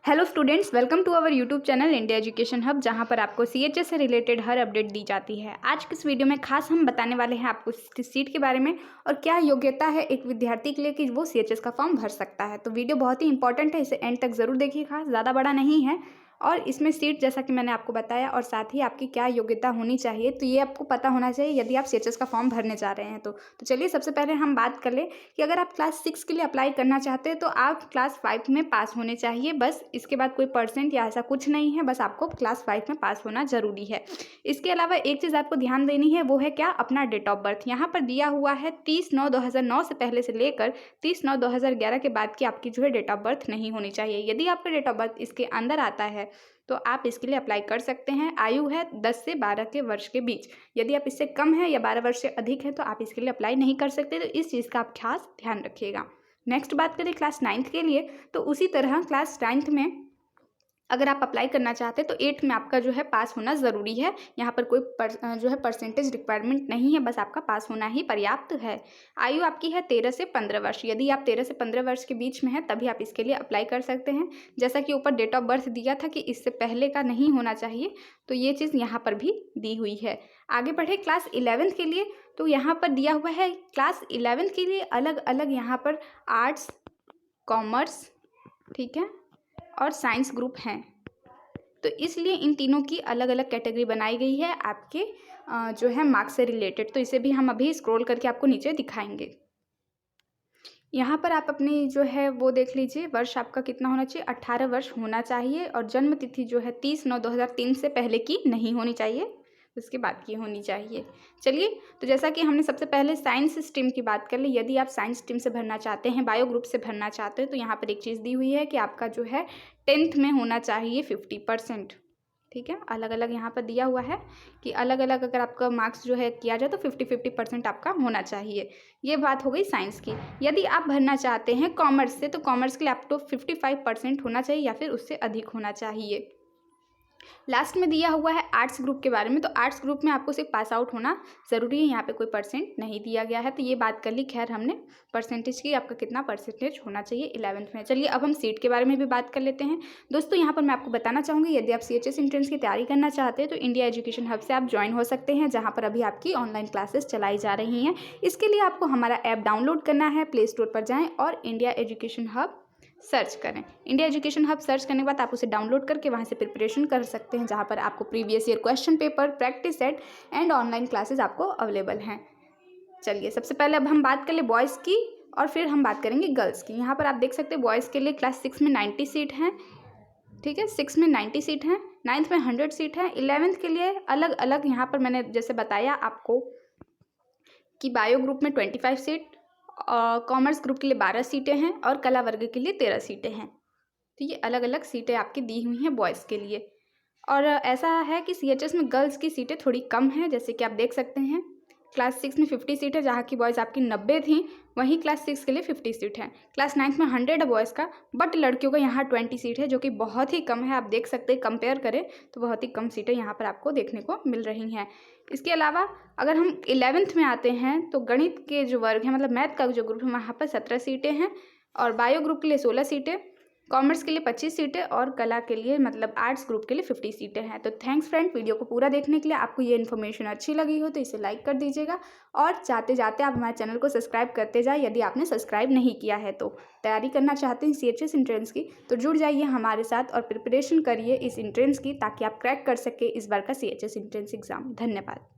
Hello students, welcome to our YouTube channel India education hub, जहां पर आपको CHS से रिलेटेड हर अपडेट दी जाती है। आज के इस वीडियो में खास हम बताने वाले हैं आपको सीट के बारे में और क्या योग्यता है एक विद्यार्थी के लिए कि वो सीएचएस का फॉर्म भर सकता है। तो वीडियो बहुत ही इंपॉर्टेंट है, इसे एंड तक ज़रूर देखिएगा, ज़्यादा बड़ा नहीं है। और इसमें सीट जैसा कि मैंने आपको बताया और साथ ही आपकी क्या योग्यता होनी चाहिए, तो ये आपको पता होना चाहिए यदि आप सीएचएस का फॉर्म भरने जा रहे हैं। तो चलिए सबसे पहले हम बात कर लें कि अगर आप क्लास 6 के लिए अप्लाई करना चाहते हैं तो आप क्लास 5 में पास होने चाहिए, बस। इसके बाद कोई परसेंट या ऐसा कुछ नहीं है, बस आपको क्लास 5 में पास होना ज़रूरी है। इसके अलावा एक चीज़ आपको ध्यान देनी है, वो है क्या? अपना डेट ऑफ बर्थ। यहाँ पर दिया हुआ है 30/9/2009 से पहले से लेकर 30/9/2011 के बाद की आपकी जो है डेट ऑफ बर्थ नहीं होनी चाहिए। यदि आपका डेट ऑफ बर्थ इसके अंदर आता है तो आप इसके लिए अप्लाई कर सकते हैं। आयु है 10 से 12 के वर्ष के बीच। यदि आप इससे कम है या 12 वर्ष से अधिक है तो आप इसके लिए अप्लाई नहीं कर सकते। तो इस चीज़ का आप खास ध्यान रखिएगा। नेक्स्ट बात करें क्लास 9th के लिए, तो उसी तरह क्लास 9th में अगर आप अप्लाई करना चाहते हैं तो 8th में आपका जो है पास होना ज़रूरी है। यहाँ पर कोई जो है परसेंटेज रिक्वायरमेंट नहीं है, बस आपका पास होना ही पर्याप्त है। आयु आपकी है 13 से 15 वर्ष। यदि आप 13 से 15 वर्ष के बीच में हैं तभी आप इसके लिए अप्लाई कर सकते हैं। जैसा कि ऊपर डेट ऑफ बर्थ दिया था कि इससे पहले का नहीं होना चाहिए, तो ये चीज़ यहाँ पर भी दी हुई है। आगे बढ़े क्लास 11th के लिए, तो यहाँ पर दिया हुआ है क्लास 11th के लिए अलग अलग यहाँ पर आर्ट्स, कॉमर्स, ठीक है, और साइंस ग्रुप हैं। तो इसलिए इन तीनों की अलग अलग कैटेगरी बनाई गई है आपके जो है मार्क्स से रिलेटेड। तो इसे भी हम अभी स्क्रॉल करके आपको नीचे दिखाएंगे। यहाँ पर आप अपनी जो है वो देख लीजिए, वर्ष आपका कितना होना चाहिए? 18 वर्ष होना चाहिए और जन्म तिथि जो है 30/9/2003 से पहले की नहीं होनी चाहिए, उसके बाद की होनी चाहिए। चलिए, तो जैसा कि हमने सबसे पहले साइंस स्ट्रीम की बात कर ली, यदि आप साइंस स्ट्रीम से भरना चाहते हैं, बायो ग्रुप से भरना चाहते हैं, तो यहाँ पर एक चीज़ दी हुई है कि आपका जो है 10th में होना चाहिए 50%। ठीक है, अलग अलग यहाँ पर दिया हुआ है कि अलग अलग अगर आपका मार्क्स जो है किया जाए तो 50% आपका होना चाहिए। ये बात हो गई साइंस की। यदि आप भरना चाहते हैं कॉमर्स से, तो कॉमर्स के लिए आपको 55% होना चाहिए या फिर उससे अधिक होना चाहिए। लास्ट में दिया हुआ है आर्ट्स ग्रुप के बारे में, तो आर्ट्स ग्रुप में आपको सिर्फ पास आउट होना ज़रूरी है, यहाँ पे कोई परसेंट नहीं दिया गया है। तो ये बात कर ली खैर हमने परसेंटेज की, आपका कितना परसेंटेज होना चाहिए 11th में। चलिए अब हम सीट के बारे में भी बात कर लेते हैं। दोस्तों यहाँ पर मैं आपको बताना चाहूँगी, यदि आप सीएचएस एंट्रेंस की तैयारी करना चाहते हैं तो इंडिया एजुकेशन हब से आप ज्वाइन हो सकते हैं, जहाँ पर अभी आपकी ऑनलाइन क्लासेस चलाई जा रही हैं। इसके लिए आपको हमारा ऐप डाउनलोड करना है, प्ले स्टोर पर जाएँ और इंडिया एजुकेशन हब सर्च करें। इंडिया एजुकेशन हब सर्च करने के बाद आप उसे डाउनलोड करके वहाँ से प्रिपरेशन कर सकते हैं, जहाँ पर आपको previous year question paper, practice set and online classes आपको अवेलेबल हैं। चलिए सबसे पहले अब हम बात कर ले बॉयज़ की और फिर हम बात करेंगे गर्ल्स की। यहाँ पर आप देख सकते हैं बॉयज़ के लिए क्लास 6 में 90 सीट हैं, ठीक है, 6 में 90 सीट हैं, 9th में 100 सीट है। 11th के लिए अलग अलग यहाँ पर मैंने जैसे बताया आपको कि बायो ग्रुप में 25 सीट, कॉमर्स ग्रुप के लिए 12 सीटें हैं और कला वर्ग के लिए 13 सीटें हैं। तो ये अलग अलग सीटें आपकी दी हुई हैं बॉयज़ के लिए। और ऐसा है कि सीएचएस में गर्ल्स की सीटें थोड़ी कम हैं, जैसे कि आप देख सकते हैं क्लास 6 में 50 सीट है, जहाँ की बॉयज़ आपकी 90 थी, वहीं क्लास 6 के लिए 50 सीट है। क्लास 9th में 100 है बॉयज़ का, बट लड़कियों का यहाँ 20 सीट है, जो कि बहुत ही कम है। आप देख सकते हैं, कंपेयर करें तो बहुत ही कम सीटें यहाँ पर आपको देखने को मिल रही हैं। इसके अलावा अगर हम 11th में आते हैं तो गणित के जो वर्ग हैं, मतलब मैथ का जो ग्रुप है, वहाँ पर 17 सीटें हैं और बायो ग्रुप के लिए 16 सीटें, कॉमर्स के लिए 25 सीटें और कला के लिए मतलब आर्ट्स ग्रुप के लिए 50 सीटें हैं। तो थैंक्स फ्रेंड, वीडियो को पूरा देखने के लिए। आपको ये इन्फॉर्मेशन अच्छी लगी हो तो इसे लाइक कर दीजिएगा और जाते जाते आप हमारे चैनल को सब्सक्राइब करते जाए, यदि आपने सब्सक्राइब नहीं किया है तो। तैयारी करना चाहते हैं सीएचएस एंट्रेंस की तो जुड़ जाइए हमारे साथ और प्रिपरेशन करिए इस एंट्रेंस की, ताकि आप क्रैक कर सके इस बार का सीएचएस एंट्रेंस एग्जाम। धन्यवाद।